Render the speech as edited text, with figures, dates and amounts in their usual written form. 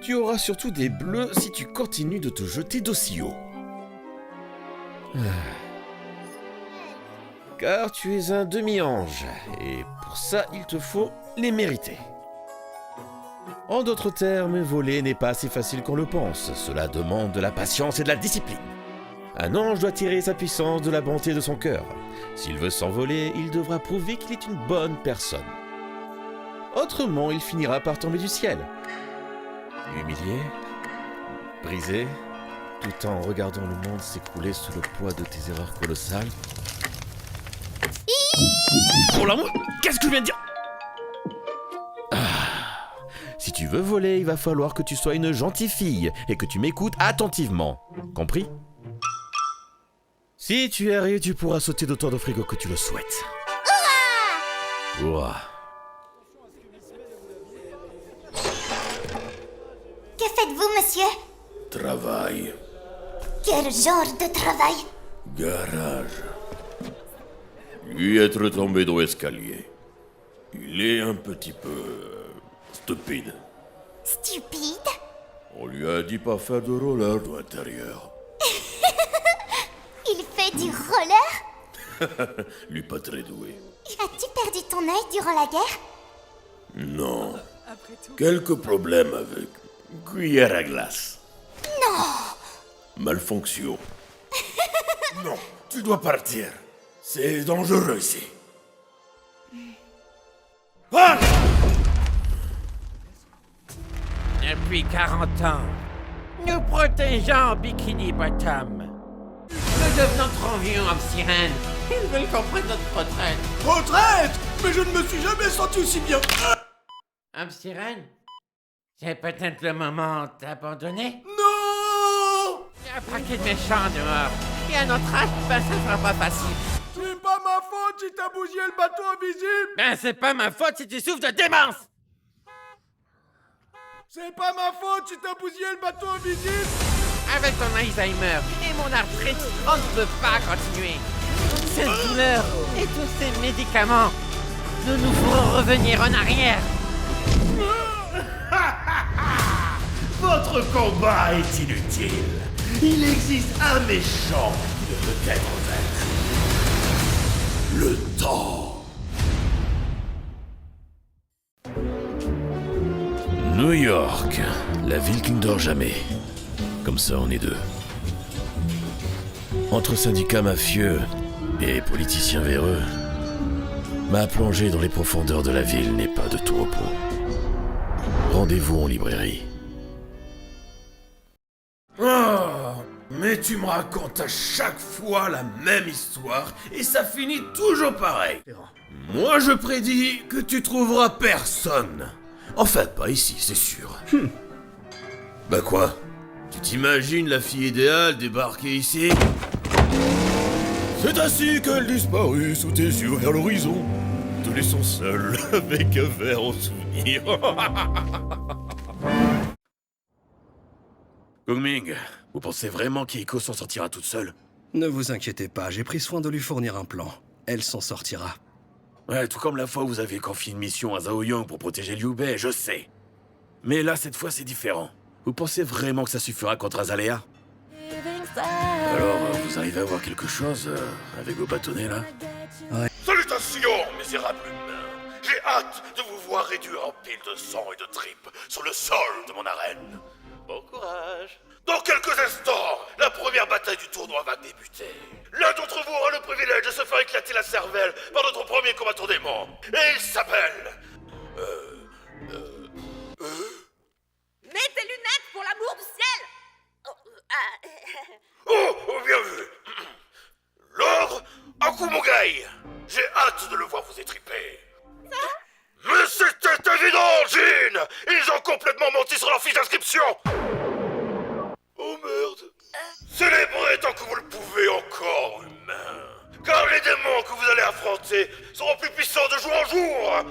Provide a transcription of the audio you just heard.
Tu auras surtout des bleus si tu continues de te jeter d'aussi haut. Car tu es un demi-ange, et pour ça, il te faut les mériter. En d'autres termes, voler n'est pas si facile qu'on le pense. Cela demande de la patience et de la discipline. Un ange doit tirer sa puissance de la bonté de son cœur. S'il veut s'envoler, il devra prouver qu'il est une bonne personne. Autrement, il finira par tomber du ciel. Humilié, brisé, tout en regardant le monde s'écrouler sous le poids de tes erreurs colossales. Oh l'amour, qu'est-ce que je viens de dire? Si tu veux voler, il va falloir que tu sois une gentille fille et que tu m'écoutes attentivement. Compris? Si tu arrives, tu pourras sauter d'autant de frigo que tu le souhaites. Hurrah! Que faites-vous, monsieur? Travail. Quel genre de travail? Garage. Lui être tombé dans l'escalier. Il est un petit peu... stupide. Stupide? On lui a dit pas faire de roller de l'intérieur. Il fait du roller? Lui pas très doué. As-tu perdu ton œil durant la guerre? Non. Quelques problèmes avec cuillère à glace. Non! Malfonction. Non, tu dois partir. C'est dangereux ici. Ah! Depuis 40 ans, nous protégeons Bikini Bottom. Nous devenons trop vieux en sirène. Ils veulent qu'on prenne notre retraite. Retraite? Mais je ne me suis jamais senti aussi bien. Homme sirène, c'est peut-être le moment d'abandonner. Non! Il y a un paquet de méchants dehors. Et à notre âge, ben ça sera pas facile. C'est pas ma faute si t'as bousillé le bateau invisible. Ben c'est pas ma faute si tu souffres de démence. C'est pas ma faute si t'as bousillé le bateau invisible. Avec ton Alzheimer et mon arthrite, on ne peut pas continuer. Cette douleur et tous ces médicaments, nous nous ferons revenir en arrière. Votre combat est inutile. Il existe un méchant qui ne peut être vaincu. Le temps. New York, la ville qui ne dort jamais. Comme ça, on est deux. Entre syndicats mafieux et politiciens véreux, ma plongée dans les profondeurs de la ville n'est pas de tout repos. Rendez-vous en librairie. Oh, mais tu me racontes à chaque fois la même histoire et ça finit toujours pareil. Moi, je prédis que tu trouveras personne. Enfin, pas ici, c'est sûr. Bah quoi? Tu t'imagines la fille idéale débarquer ici? C'est ainsi qu'elle disparut sous tes yeux vers l'horizon, te laissant seul avec un verre en souvenir. Kung-Ming, vous pensez vraiment qu'Eiko s'en sortira toute seule? Ne vous inquiétez pas, j'ai pris soin de lui fournir un plan. Elle s'en sortira. Ouais, tout comme la fois où vous avez confié une mission à Zhao Yong pour protéger Liu Bei, je sais. Mais là, cette fois, c'est différent. Vous pensez vraiment que ça suffira contre Azalea? Alors, vous arrivez à voir quelque chose avec vos bâtonnets, là? Salutations, misérables humains. J'ai hâte de vous voir réduire en piles de sang et de tripes sur le sol de mon arène. Bon courage. Dans quelques instants, la première bataille du tournoi va débuter. L'un d'entre vous aura le privilège de se faire éclater la cervelle par notre premier combattant démon. Et il s'appelle... Mets tes lunettes pour l'amour du ciel! Oh, bien vu. Lord Akumogai. J'ai hâte de le voir vous étriper. Mais c'était évident, Jean. Ils ont complètement menti sur leur fiche d'inscription. Oh merde. Célébrez tant que vous le pouvez encore, humain. Car les démons que vous allez affronter seront plus puissants de jour en jour.